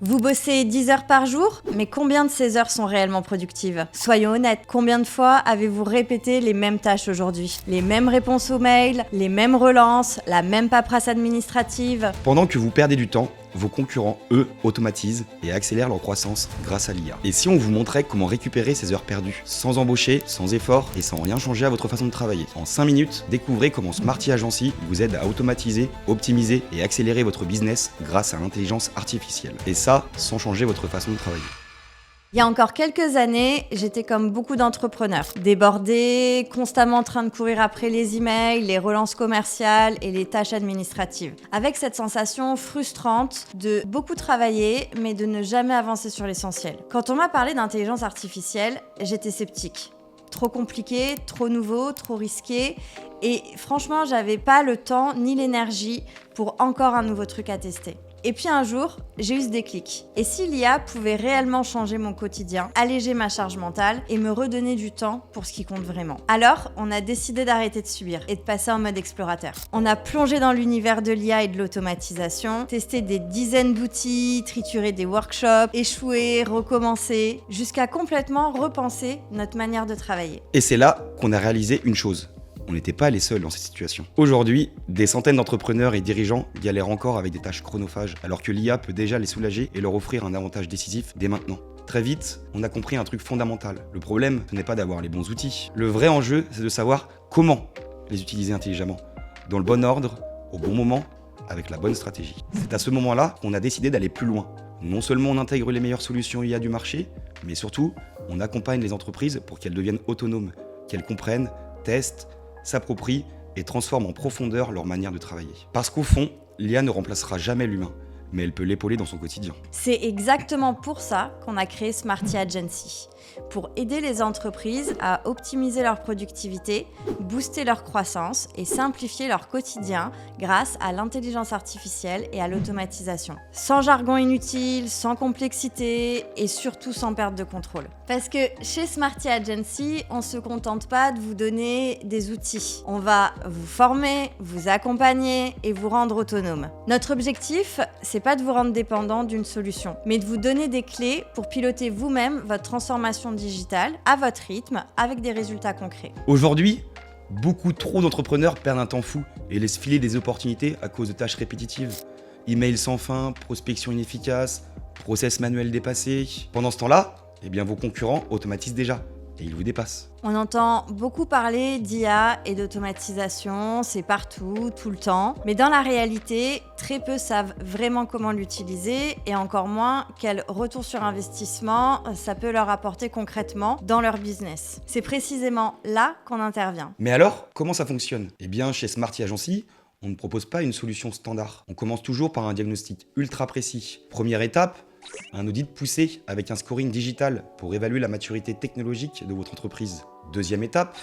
Vous bossez 10 heures par jour, mais combien de ces heures sont réellement productives? Soyons honnêtes, combien de fois avez-vous répété les mêmes tâches aujourd'hui? Les mêmes réponses aux mails, les mêmes relances, la même paperasse administrative? Pendant que vous perdez du temps, vos concurrents, eux, automatisent et accélèrent leur croissance grâce à l'IA. Et si on vous montrait comment récupérer ces heures perdues, sans embaucher, sans effort et sans rien changer à votre façon de travailler? En 5 minutes, découvrez comment Smarty Agency vous aide à automatiser, optimiser et accélérer votre business grâce à l'intelligence artificielle. Et ça, sans changer votre façon de travailler. Il y a encore quelques années, j'étais comme beaucoup d'entrepreneurs, débordée, constamment en train de courir après les emails, les relances commerciales et les tâches administratives. Avec cette sensation frustrante de beaucoup travailler, mais de ne jamais avancer sur l'essentiel. Quand on m'a parlé d'intelligence artificielle, j'étais sceptique. Trop compliqué, trop nouveau, trop risqué. Et franchement, j'avais pas le temps ni l'énergie pour encore un nouveau truc à tester. Et puis un jour, j'ai eu ce déclic. Et si l'IA pouvait réellement changer mon quotidien, alléger ma charge mentale et me redonner du temps pour ce qui compte vraiment? Alors, on a décidé d'arrêter de subir et de passer en mode explorateur. On a plongé dans l'univers de l'IA et de l'automatisation, testé des dizaines d'outils, trituré des workshops, échoué, recommencé, jusqu'à complètement repenser notre manière de travailler. Et c'est là qu'on a réalisé une chose. On n'était pas les seuls dans cette situation. Aujourd'hui, des centaines d'entrepreneurs et dirigeants galèrent encore avec des tâches chronophages, alors que l'IA peut déjà les soulager et leur offrir un avantage décisif dès maintenant. Très vite, on a compris un truc fondamental. Le problème, ce n'est pas d'avoir les bons outils. Le vrai enjeu, c'est de savoir comment les utiliser intelligemment, dans le bon ordre, au bon moment, avec la bonne stratégie. C'est à ce moment-là qu'on a décidé d'aller plus loin. Non seulement on intègre les meilleures solutions IA du marché, mais surtout, on accompagne les entreprises pour qu'elles deviennent autonomes, qu'elles comprennent, testent, s'approprient et transforment en profondeur leur manière de travailler. Parce qu'au fond, l'IA ne remplacera jamais l'humain, mais elle peut l'épauler dans son quotidien. C'est exactement pour ça qu'on a créé Smarty Agency, pour aider les entreprises à optimiser leur productivité, booster leur croissance et simplifier leur quotidien grâce à l'intelligence artificielle et à l'automatisation. Sans jargon inutile, sans complexité et surtout sans perte de contrôle. Parce que chez Smarty Agency, on ne se contente pas de vous donner des outils. On va vous former, vous accompagner et vous rendre autonome. Notre objectif, c'est pas de vous rendre dépendant d'une solution, mais de vous donner des clés pour piloter vous-même votre transformation digitale à votre rythme avec des résultats concrets. Aujourd'hui, beaucoup trop d'entrepreneurs perdent un temps fou et laissent filer des opportunités à cause de tâches répétitives. Emails sans fin, prospection inefficace, process manuel dépassé. Pendant ce temps-là, vos concurrents automatisent déjà et ils vous dépassent. On entend beaucoup parler d'IA et d'automatisation, c'est partout, tout le temps. Mais dans la réalité, très peu savent vraiment comment l'utiliser et encore moins quel retour sur investissement ça peut leur apporter concrètement dans leur business. C'est précisément là qu'on intervient. Mais alors, comment ça fonctionne? Chez Smarty Agency, on ne propose pas une solution standard. On commence toujours par un diagnostic ultra précis. Première étape, un audit poussé avec un scoring digital pour évaluer la maturité technologique de votre entreprise. Deuxième étape,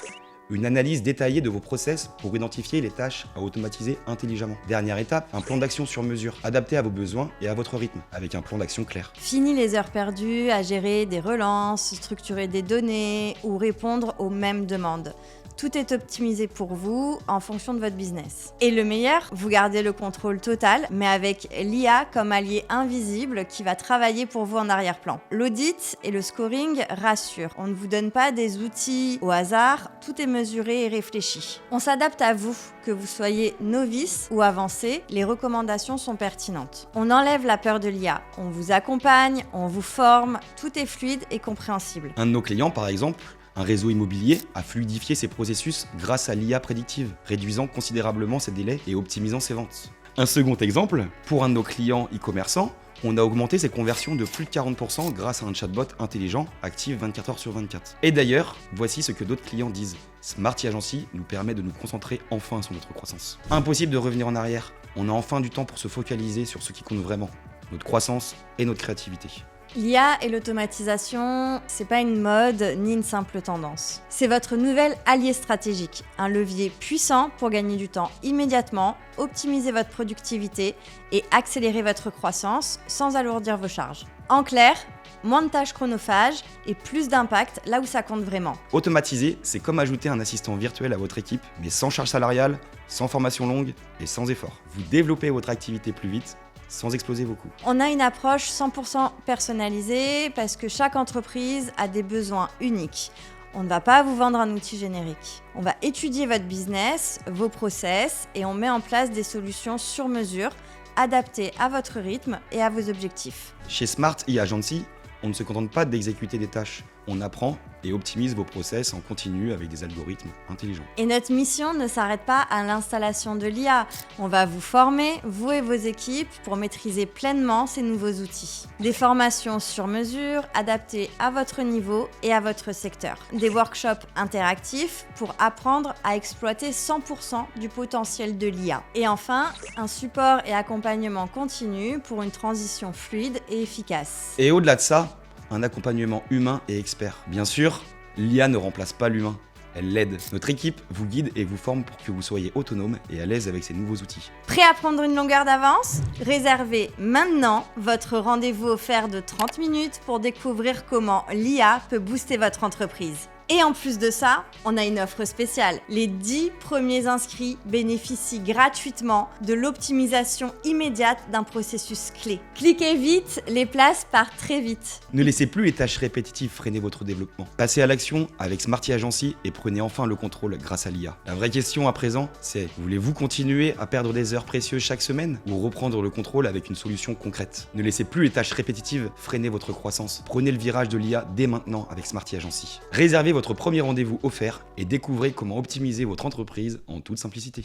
une analyse détaillée de vos process pour identifier les tâches à automatiser intelligemment. Dernière étape, un plan d'action sur mesure, adapté à vos besoins et à votre rythme, avec un plan d'action clair. Fini les heures perdues à gérer des relances, structurer des données ou répondre aux mêmes demandes. Tout est optimisé pour vous en fonction de votre business. Et le meilleur, vous gardez le contrôle total, mais avec l'IA comme allié invisible qui va travailler pour vous en arrière-plan. L'audit et le scoring rassurent. On ne vous donne pas des outils au hasard, tout est mesuré et réfléchi. On s'adapte à vous, que vous soyez novice ou avancé, les recommandations sont pertinentes. On enlève la peur de l'IA, on vous accompagne, on vous forme, tout est fluide et compréhensible. Un de nos clients, par exemple, un réseau immobilier, a fluidifié ses processus grâce à l'IA prédictive, réduisant considérablement ses délais et optimisant ses ventes. Un second exemple, pour un de nos clients e-commerçants, on a augmenté ses conversions de plus de 40% grâce à un chatbot intelligent actif 24 heures sur 24. Et d'ailleurs, voici ce que d'autres clients disent. Smarty Agency nous permet de nous concentrer enfin sur notre croissance. Impossible de revenir en arrière, on a enfin du temps pour se focaliser sur ce qui compte vraiment, notre croissance et notre créativité. L'IA et l'automatisation, c'est pas une mode ni une simple tendance. C'est votre nouvel allié stratégique, un levier puissant pour gagner du temps immédiatement, optimiser votre productivité et accélérer votre croissance sans alourdir vos charges. En clair, moins de tâches chronophages et plus d'impact là où ça compte vraiment. Automatiser, c'est comme ajouter un assistant virtuel à votre équipe, mais sans charge salariale, sans formation longue et sans effort. Vous développez votre activité plus vite sans exploser vos coûts. On a une approche 100% personnalisée parce que chaque entreprise a des besoins uniques. On ne va pas vous vendre un outil générique. On va étudier votre business, vos process et on met en place des solutions sur mesure, adaptées à votre rythme et à vos objectifs. Chez Smart e-Agency, on ne se contente pas d'exécuter des tâches. On apprend et optimise vos process en continu avec des algorithmes intelligents. Et notre mission ne s'arrête pas à l'installation de l'IA. On va vous former, vous et vos équipes, pour maîtriser pleinement ces nouveaux outils. Des formations sur mesure, adaptées à votre niveau et à votre secteur. Des workshops interactifs pour apprendre à exploiter 100% du potentiel de l'IA. Et enfin, un support et accompagnement continu pour une transition fluide et efficace. Et au-delà de ça, un accompagnement humain et expert. Bien sûr, l'IA ne remplace pas l'humain, elle l'aide. Notre équipe vous guide et vous forme pour que vous soyez autonome et à l'aise avec ces nouveaux outils. Prêt à prendre une longueur d'avance ? Réservez maintenant votre rendez-vous offert de 30 minutes pour découvrir comment l'IA peut booster votre entreprise. Et en plus de ça, on a une offre spéciale. Les 10 premiers inscrits bénéficient gratuitement de l'optimisation immédiate d'un processus clé. Cliquez vite, les places partent très vite. Ne laissez plus les tâches répétitives freiner votre développement. Passez à l'action avec Smart e-Agency et prenez enfin le contrôle grâce à l'IA. La vraie question à présent, c'est voulez-vous continuer à perdre des heures précieuses chaque semaine ou reprendre le contrôle avec une solution concrète ? Ne laissez plus les tâches répétitives freiner votre croissance. Prenez le virage de l'IA dès maintenant avec Smart e-Agency. Réservez votre premier rendez-vous offert et découvrez comment optimiser votre entreprise en toute simplicité.